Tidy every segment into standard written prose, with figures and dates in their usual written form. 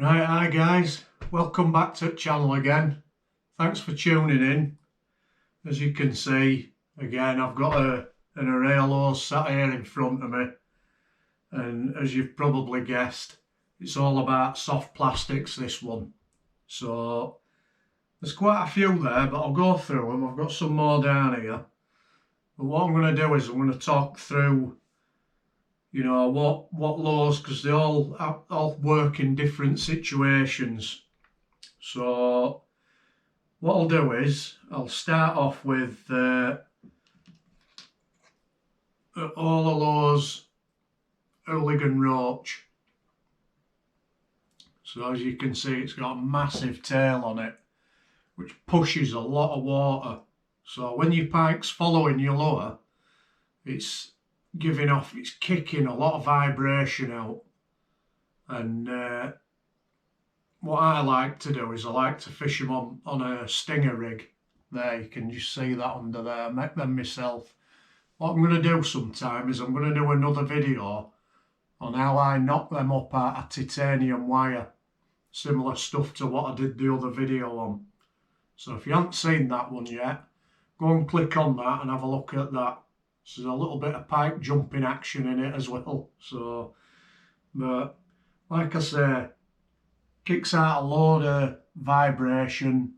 Right, hi guys, welcome back to the channel again. Thanks for tuning in. As you can see, again I've got an array of lures sat here in front of me, and as you've probably guessed, it's all about soft plastics, this one. So there's quite a few there, but I'll go through them. I've got some more down here, but what I'm going to do is I'm going to talk through what laws, because they all work in different situations. So what I'll do is I'll start off with all the laws Ligand Roach. So as you can see, it's got a massive tail on it which pushes a lot of water, so when your pike's following your lure, it's kicking a lot of vibration out. And what I like to do is I like to fish them on a stinger rig. There, you can just see that under there. I make them myself. What I'm going to do sometime is I'm going to do another video on how I knock them up out of titanium wire, similar stuff to what I did the other video on. So if you haven't seen that one yet, go and click on that and have a look at that. So there's a little bit of pike jumping action in it as well. So, but like I say, kicks out a load of vibration,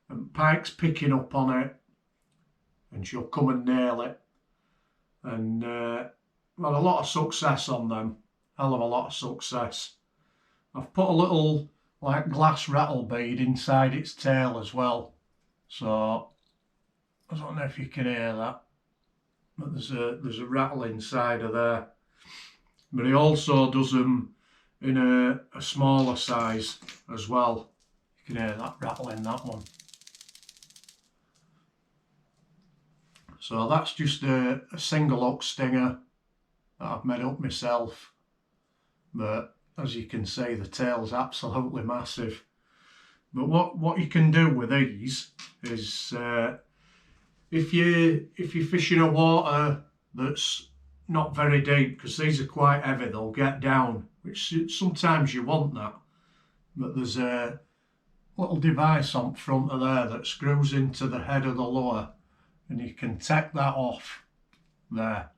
and pike's picking up on it, and she'll come and nail it. And I've had a lot of success on them, hell of a lot of success. I've put a little like glass rattle bead inside its tail as well, so I don't know if you can hear that, but there's a rattle inside of there. But he also does them in a smaller size as well. You can hear that rattle in that one. So that's just a single hook stinger that I've made up myself, but as you can see, the tail's absolutely massive. But what you can do with these is if you're fishing a water that's not very deep, because these are quite heavy, they'll get down, which sometimes you want that. But there's a little device on front of there that screws into the head of the lure, and you can take that off there,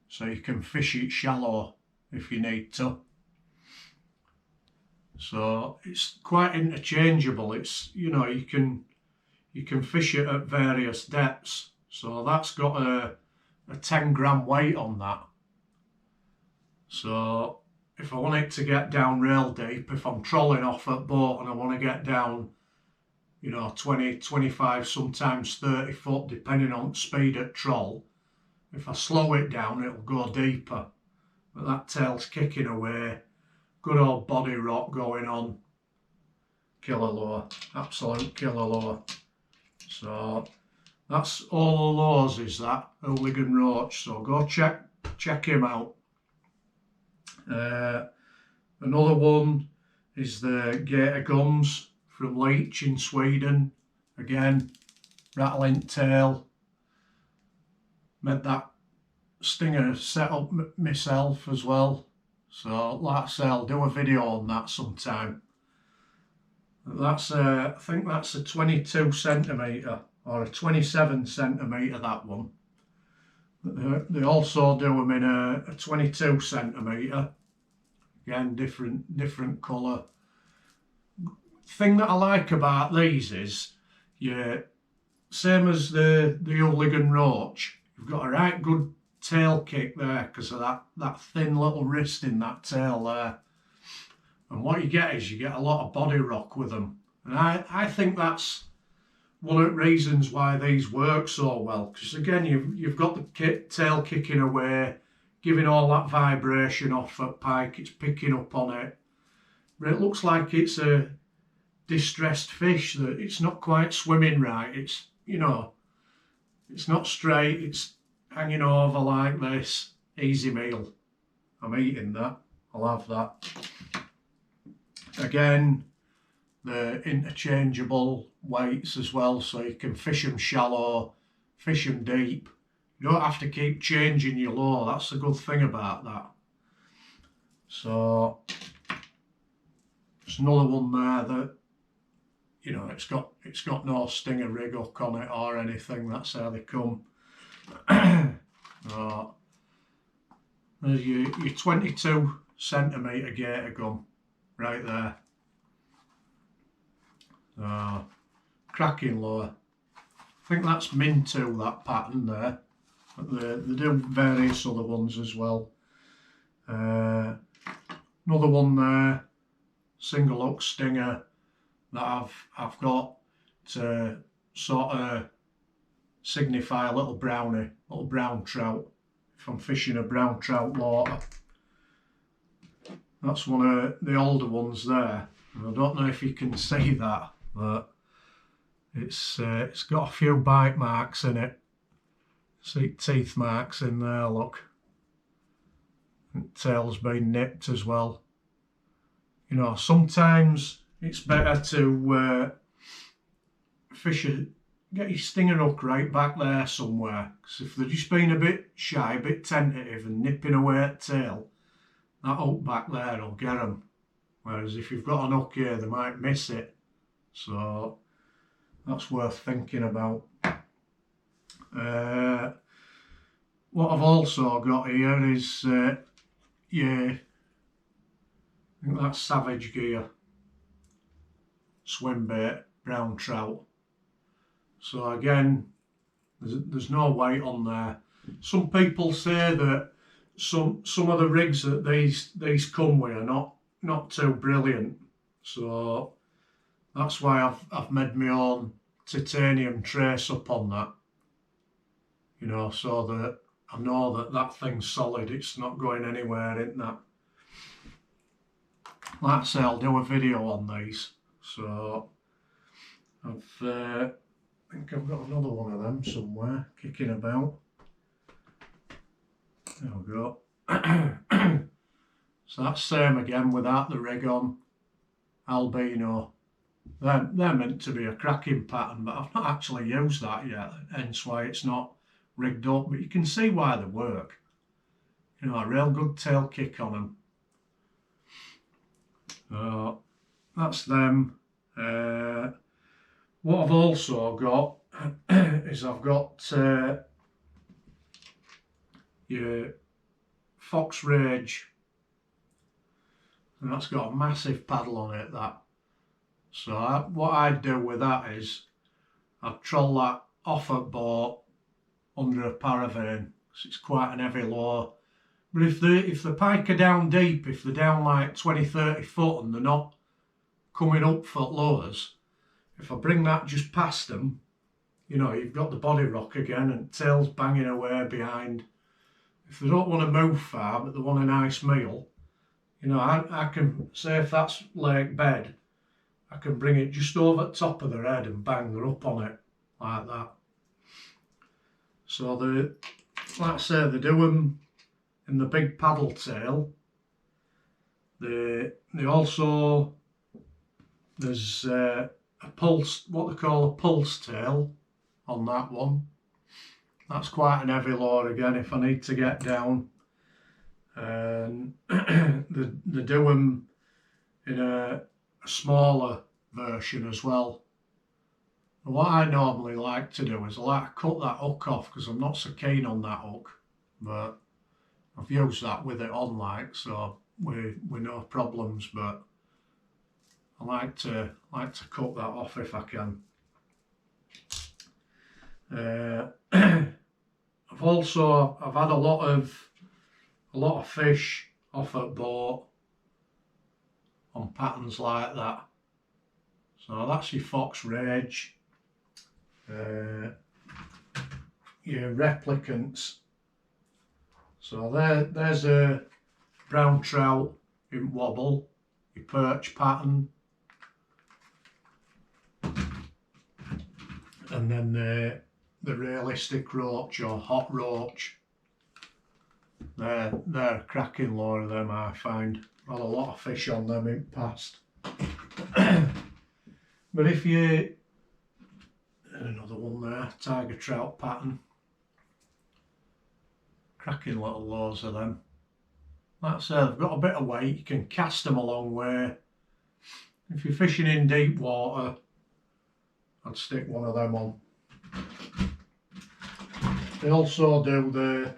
so you can fish it shallow if you need to. So it's quite interchangeable. It's, you can fish it at various depths. So that's got a 10 gram weight on that. So if I want it to get down real deep, if I'm trolling off at boat and I want to get down 20, 25, sometimes 30 foot, depending on speed at troll, if I slow it down it'll go deeper. But that tail's kicking away, good old body rock going on. Killer lure, absolute killer lure. So that's all the lures, is that Ligand Roach. So go check him out. Another one is the Gator Gums from Leach in Sweden. Again, rattling tail. Made that stinger set up myself as well. So like I say, I'll do a video on that sometime. That's I think that's a 22 centimetre or a 27 centimetre, that one. They also do them in a 22 centimetre. Again, different colour. Thing that I like about these is, same as the Ligand Roach, you've got a right good tail kick there because of that thin little wrist in that tail there. And what you get is you get a lot of body rock with them. And I think that's one of the reasons why these work so well, because again, you've got the tail kicking away, giving all that vibration off at pike, it's picking up on it. But it looks like it's a distressed fish, that it's not quite swimming right. It's, it's not straight, it's hanging over like this. Easy meal. I'm eating that. I'll have that. Again, the interchangeable weights as well, so you can fish them shallow, fish them deep. You don't have to keep changing your lure. That's the good thing about that. So There's another one there that, you know, it's got no stinger rig hook on it or anything. That's how they come. There's your 22cm gator gun right there. Cracking lure. I think that's Minto, that pattern there. But they do various other ones as well. Another one there, single hook stinger that I've got to sort of signify a little brown trout if I'm fishing a brown trout water. That's one of the older ones there. And I don't know if you can see that, but it's got a few bite marks in it. See teeth marks in there, look. And tail's been nipped as well. You know, sometimes it's better to get your stinger hook right back there somewhere. Because if they're just being a bit shy, a bit tentative and nipping away at tail, that hook back there will get them. Whereas if you've got an hook here, they might miss it. So that's worth thinking about. What I've also got here is I think that's Savage Gear swim bait, brown trout. So again, there's no weight on there. Some people say that some of the rigs that these come with are not too brilliant. So that's why I've made my own titanium trace up on that. You know, so that I know that thing's solid. It's not going anywhere, isn't that? Like I say, I'll do a video on these. So I think I've got another one of them somewhere kicking about. There we go. So that's same again without the rig on. Albino. They're meant to be a cracking pattern, but I've not actually used that yet, hence why it's not rigged up. But you can see why they work. You know, a real good tail kick on them. That's them. What I've also got is I've got your Fox Rage, and that's got a massive paddle on it, that. So what I'd do with that is I'd troll that off at boat under a paraffin, because it's quite an heavy lure. But if the pike are down deep, if they're down like 20-30 foot and they're not coming up for lures, if I bring that just past them, you know, you've got the body rock again and tail's banging away behind. If they don't want to move far but they want a nice meal, you know, I can say if that's lake bed, I can bring it just over the top of their head and bang her up on it like that. So like I say, they do them in the big paddle tail. They also, there's a pulse, what they call a pulse tail on that one. That's quite an heavy lure again if I need to get down. And they do them in a smaller version as well. And what I normally like to do is I like to cut that hook off because I'm not so keen on that hook, but I've used that with it on, like, so with no problems. But I like to cut that off if I can. I've had a lot of fish off at boat on patterns like that. So that's your Fox Rage, your replicants. So there's a brown trout in wobble, your perch pattern, and then the realistic roach or hot roach. They're a cracking lure of them, I find. Had a lot of fish on them in the past. But if you, another one there, tiger trout pattern. Cracking little lures of them. Like I say, they've got a bit of weight, you can cast them a long way. If you're fishing in deep water, I'd stick one of them on. They also do the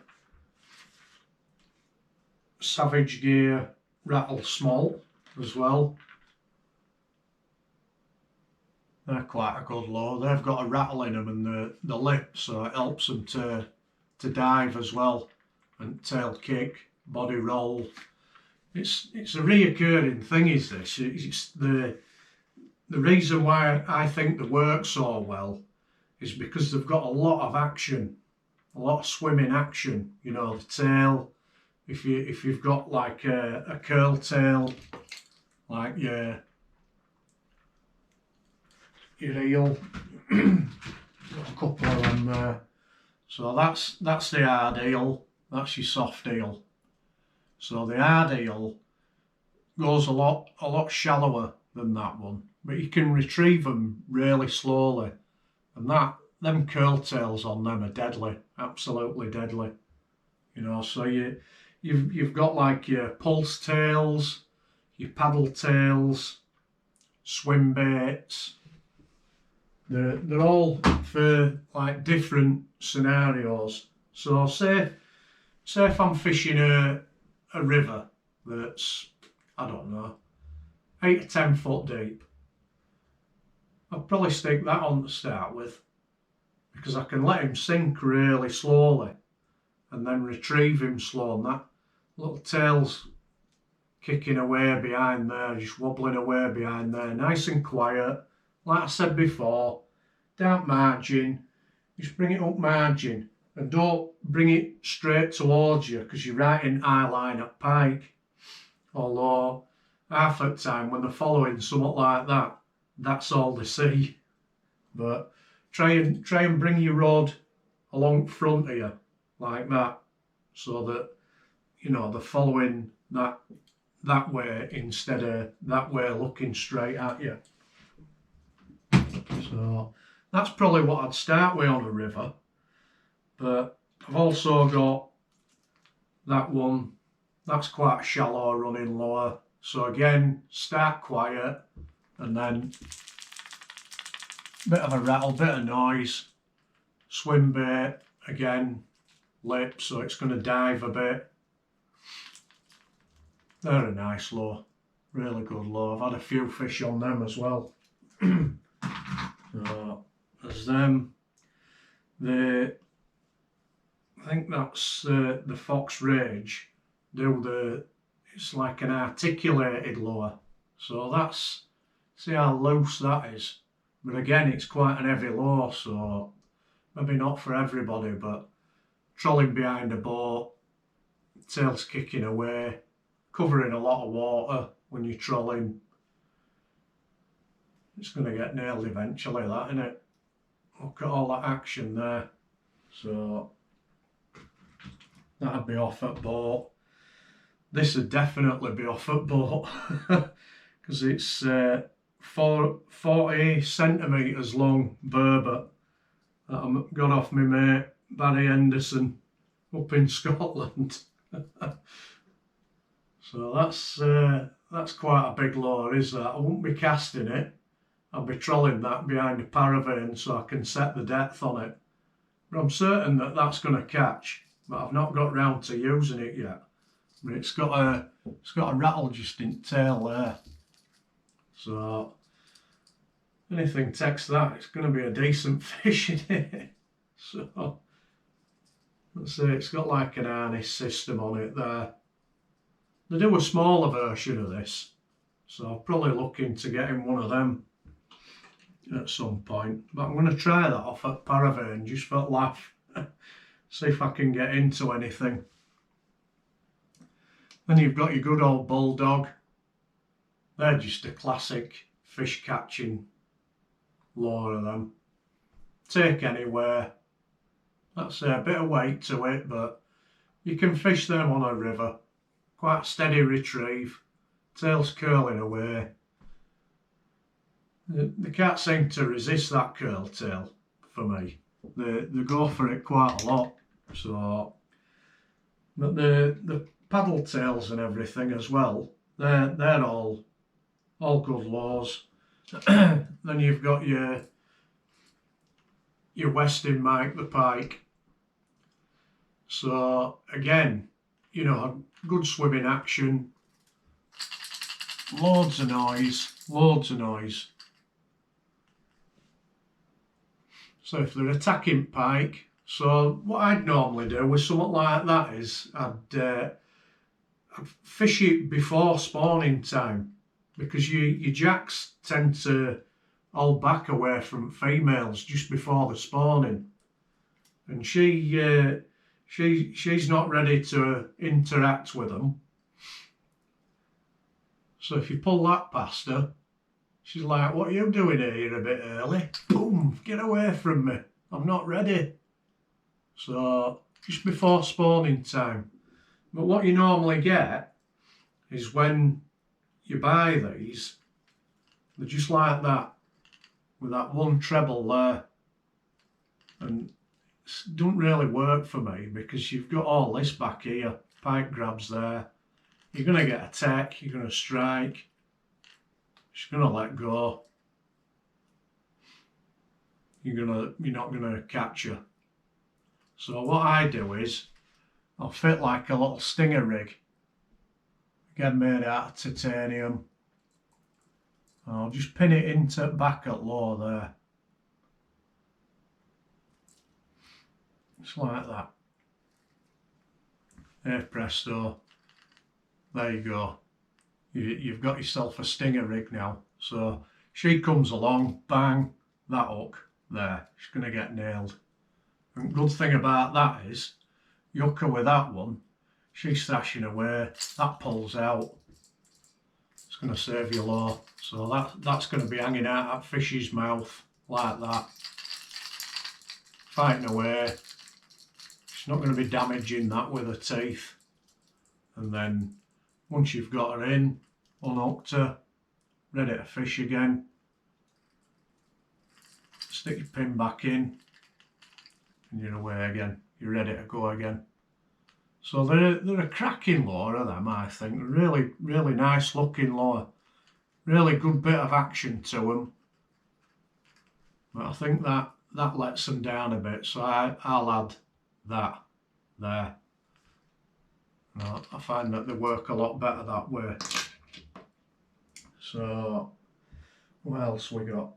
Savage Gear Rattle Smolt as well. They're quite a good lure. They've got a rattle in them and the lip, so it helps them to dive as well, and tail kick, body roll. It's a reoccurring thing, is this. It's the reason why I think they work so well is because they've got a lot of action, a lot of swimming action. You know, the tail, if you've got like a curl tail, like your eel, got a couple of them there. So that's the hard eel, that's your soft eel. So the hard eel goes a lot shallower than that one, but you can retrieve them really slowly, and them curl tails on them are deadly, absolutely deadly. You know, so you've got like your pulse tails, your paddle tails, swim baits. They're all for like different scenarios. So say if I'm fishing a river that's, I don't know, 8 to 10 foot deep, I'd probably stick that on to start with, because I can let him sink really slowly and then retrieve him slow, and that little tail's kicking away behind there, just wobbling away behind there, nice and quiet. Like I said before, down margin, just bring it up margin, and don't bring it straight towards you because you're right in eye line at pike. Although half the time when they're following something like that, that's all they see. But try and bring your rod along front of you like that, so that, you know, they're following that way instead of that way looking straight at you. So that's probably what I'd start with on a river. But I've also got that one, that's quite a shallow running lure. So again, start quiet and then bit of a rattle, bit of noise, swim bait, again, lip, so it's going to dive a bit. They're a nice lure, really good lure. I've had a few fish on them as well. So there's them. I think that's the Fox Rage. It's like an articulated lure. So that's, see how loose that is. But again, it's quite an heavy lure, so maybe not for everybody, but trolling behind a boat, tail's kicking away, covering a lot of water when you're trolling. It's going to get nailed eventually, that, isn't it? Look at all that action there. So that'd be off at boat. This would definitely be off at boat because it's 40 centimetres long burbot that I got off my mate Barry Henderson up in Scotland. So that's quite a big lure, is that? I won't be casting it. I'll be trolling that behind a paravane so I can set the depth on it. But I'm certain that that's going to catch, but I've not got round to using it yet. But it's got a rattle just in tail there. So anything takes that, it's going to be a decent fish in it. So let's say it's got like an harness system on it there. They do a smaller version of this, so I'll probably look into getting one of them at some point. But I'm going to try that off at paravane just for a laugh. See if I can get into anything. Then you've got your good old Bulldog. They're just a classic fish catching lure of them. Take anywhere. That's a bit of weight to it, but you can fish them on a river. Quite steady retrieve. Tail's curling away. They can't seem to resist that curl tail for me. They go for it quite a lot. So, but the paddle tails and everything as well, they're all all good lures. Then you've got your Westing Mike the pike. So again, you know, good swimming action, loads of noise, loads of noise. So if they're attacking pike, so what I'd normally do with something like that is I'd fish it before spawning time, because your jacks tend to hold back away from females just before the spawning, and she's not ready to interact with them. So if you pull that past her, she's like, "What are you doing here? You're a bit early." Boom, get away from me, I'm not ready. So just before spawning time. But what you normally get is when you buy these, they're just like that, with that one treble there. And it doesn't really work for me, because you've got all this back here, pike grabs there. You're going to get a tack, you're going to strike, she's going to let go. You're not going to catch her. So what I do is, I'll fit like a little stinger rig, again made out of titanium. And I'll just pin it into back at low there. Just like that. Hey presto. There you go. You've got yourself a stinger rig now. So she comes along, bang, that hook there. She's going to get nailed. And good thing about that is, you hook her with that one, she's thrashing away, that pulls out. It's going to save you low. So that's going to be hanging out that fish's mouth like that, fighting away. She's not going to be damaging that with her teeth. And then once you've got her in, unhooked her, ready to fish again, stick your pin back in and you're away again. You're ready to go again. So they're a cracking lure of them, I think. They're really, really nice looking lure. Really good bit of action to them. But I think that lets them down a bit, so I'll add that there. I find that they work a lot better that way. So what else we got?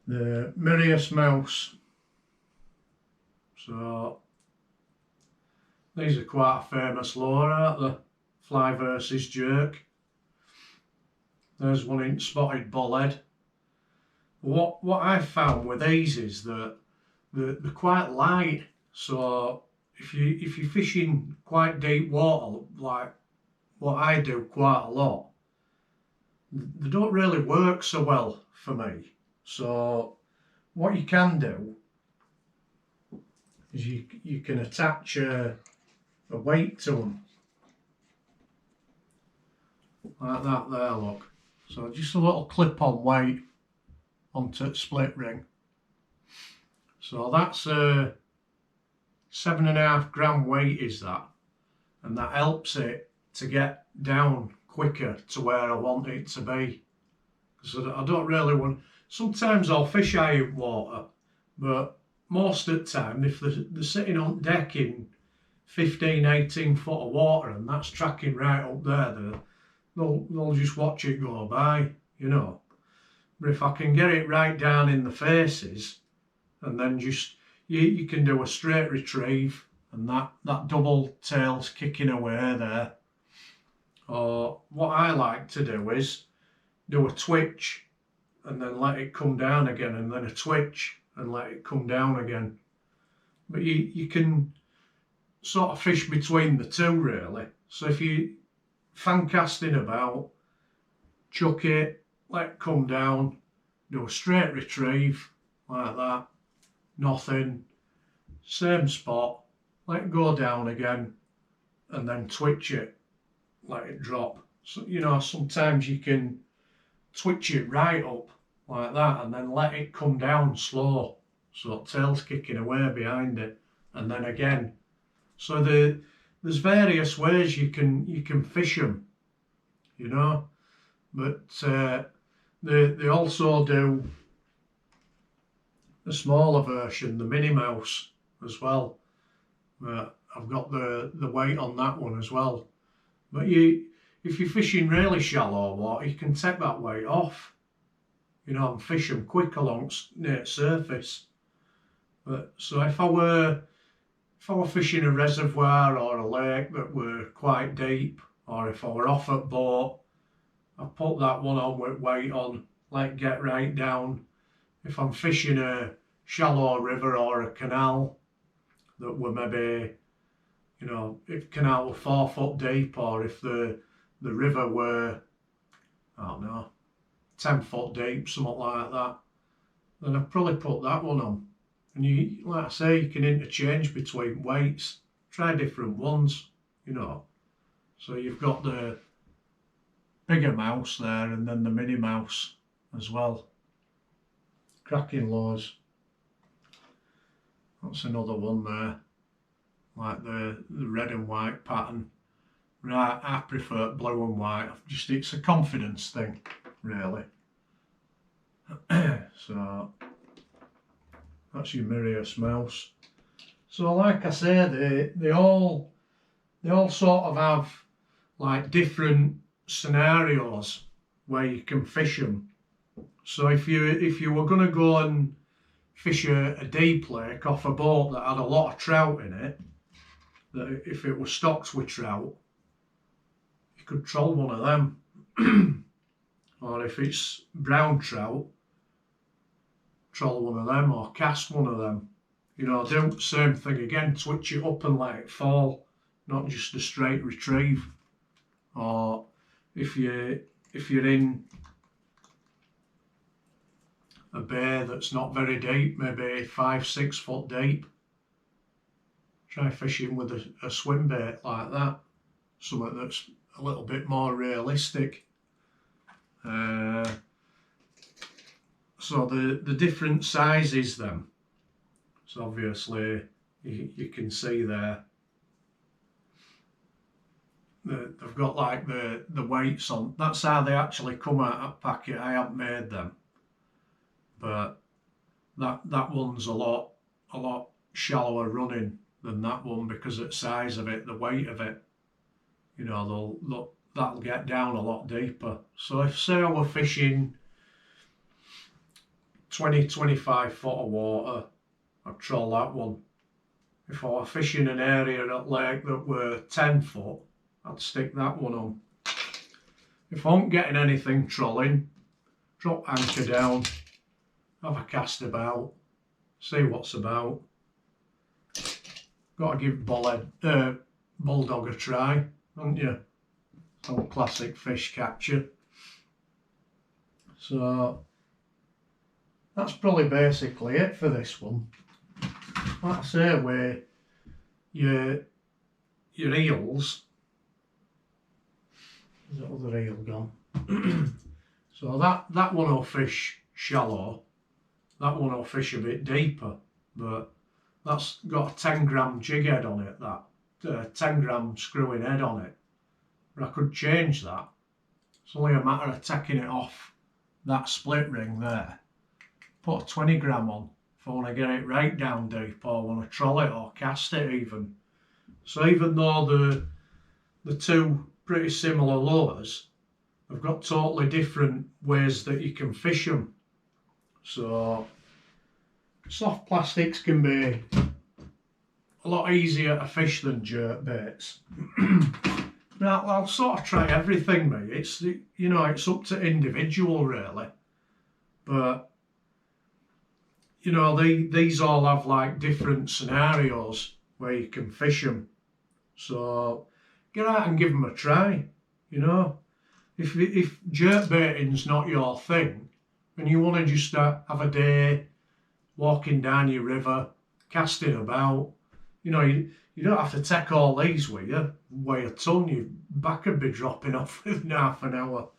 The Minnie Mouse. So these are quite a famous lure, aren't they? Fly versus jerk. There's one in spotted bullhead. What I've found with these is that they're quite light. So if you're fishing quite deep water, like what I do quite a lot, they don't really work so well for me. So what you can do is you can attach a weight to them, like that there, look. So just a little clip-on weight onto the split ring. So that's a 7.5 gram weight is that, and that helps it to get down quicker to where I want it to be. So I don't really want, sometimes I'll fish out water, but most of the time if they're sitting on deck in 15-18 foot of water and that's tracking right up there, they'll just watch it go by, you know. But if I can get it right down in the faces, and then just you can do a straight retrieve, and that double tail's kicking away there. Or what I like to do is do a twitch and then let it come down again, and then a twitch and let it come down again. But you can sort of fish between the two really. So if you fan casting about, chuck it, let it come down, do a straight retrieve like that, nothing, same spot, let it go down again, and then twitch it, let it drop. So you know, sometimes you can twitch it right up like that and then let it come down slow, so tail's kicking away behind it, and then again. So the there's various ways you can fish them, you know, but they also do the smaller version, the Minnie Mouse as well. I've got the weight on that one as well. But if you're fishing really shallow water, you can take that weight off, you know, and fish them quick along near the surface. But so if I were fishing a reservoir or a lake that were quite deep, or if I were off at boat, I put that one on with weight on, let it get right down. If I'm fishing a shallow river or a canal that were maybe, you know, if canal were 4 foot deep, or if the river were, I don't know, 10 foot deep, something like that, then I'd probably put that one on. And you, like I say, you can interchange between weights, try different ones, you know. So you've got the bigger mouse there and then the Minnie Mouse as well. Cracking lures. That's another one there, like the red and white pattern. Right, I prefer blue and white. It's a confidence thing, really. So that's your Mirius mouse. So like I say, they all sort of have like different scenarios where you can fish them. So if you were going to go and fish a deep lake off a boat that had a lot of trout in it, that if it was stocked with trout, you could troll one of them. Or if it's brown trout, troll one of them or cast one of them. You know, do the same thing again, switch it up and let it fall, not just a straight retrieve. Or if you're in a bay that's not very deep, maybe 5-6 foot deep, try fishing with a swim bait like that, something that's a little bit more realistic. So the different sizes then. So obviously you can see there they've got like the weights on. That's how they actually come out of packet. I haven't made them, but that one's a lot shallower running than that one because of the size of it, the weight of it. You know, that'll get down a lot deeper. So if say I were fishing 20-25 foot of water, I'd troll that one. If I were fishing an area at lake that were 10 foot, I'd stick that one on. If I'm getting anything trolling, drop anchor down, have a cast about, see what's about. Got to give Bulldog a try, haven't you? Some classic fish capture. So that's probably basically it for this one. Like I say, with your eels, is that other eel gone? So that one will fish shallow, that one will fish a bit deeper, but that's got a 10 gram jig head on it, that 10 gram screwing head on it. But I could change that. It's only a matter of taking it off that split ring there, put a 20 gram on if I want to get it right down deep, or want to troll it or cast it even. So even though the two pretty similar lures, they've got totally different ways that you can fish them. So soft plastics can be a lot easier to fish than jerk baits. Now, I'll sort of try everything, mate. It's, you know, it's up to individual really, but you know, these all have like different scenarios where you can fish them. So get out and give them a try. You know, if jerk baiting's not your thing, and you want to just have a day walking down your river, casting about, you know, you don't have to take all these with you, weigh a ton, your back would be dropping off within half an hour.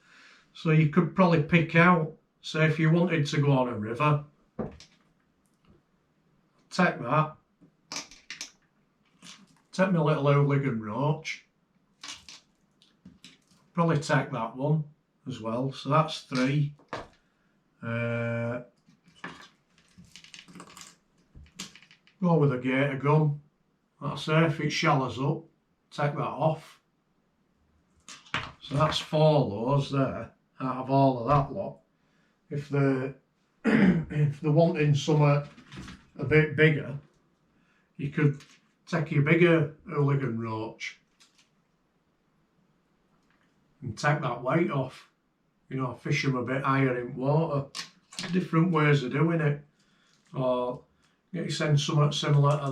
So you could probably pick out, say if you wanted to go on a river, take that, take my little Ligand Roach. Probably take that one as well. So that's 3. Go with a gator gun. That's it. If it shallows up, take that off. So that's 4 lows there out of all of that lot. If they're if they're wanting something a bit bigger, you could take your bigger Ligand Roach and take that weight off. You know, fish them a bit higher in water. Different ways of doing it. Or get you send something similar to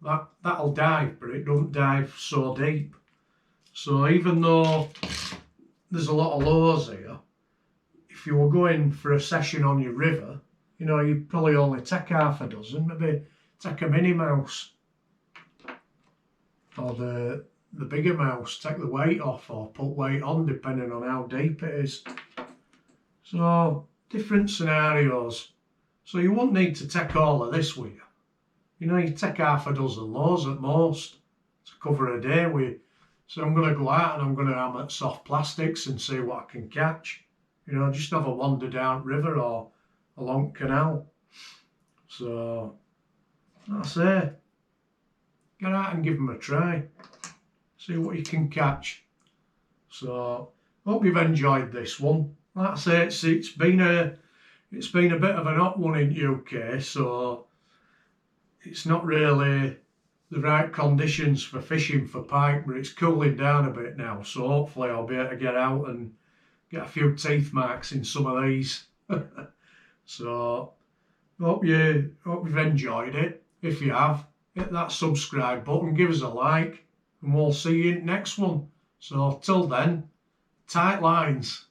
that. That'll dive, but it don't dive so deep. So even though there's a lot of lows here, if you were going for a session on your river, you know, you'd probably only take half a dozen, maybe take a Minnie Mouse or the bigger mouse, take the weight off or put weight on depending on how deep it is. So different scenarios. So you won't need to take all of this with you. You know, you take half a dozen lows at most to cover a day with. So I'm going to go out and I'm going to ham at soft plastics and see what I can catch. You know, just have a wander down river or along canal. So that's it. Get out and give them a try. See what you can catch. So hope you've enjoyed this one. Like I say, it's been a bit of an hot one in UK, so it's not really the right conditions for fishing for pike, but it's cooling down a bit now, so hopefully I'll be able to get out and get a few teeth marks in some of these. So hope you've enjoyed it. If you have, hit that subscribe button, give us a like, and we'll see you in the next one. So till then, tight lines.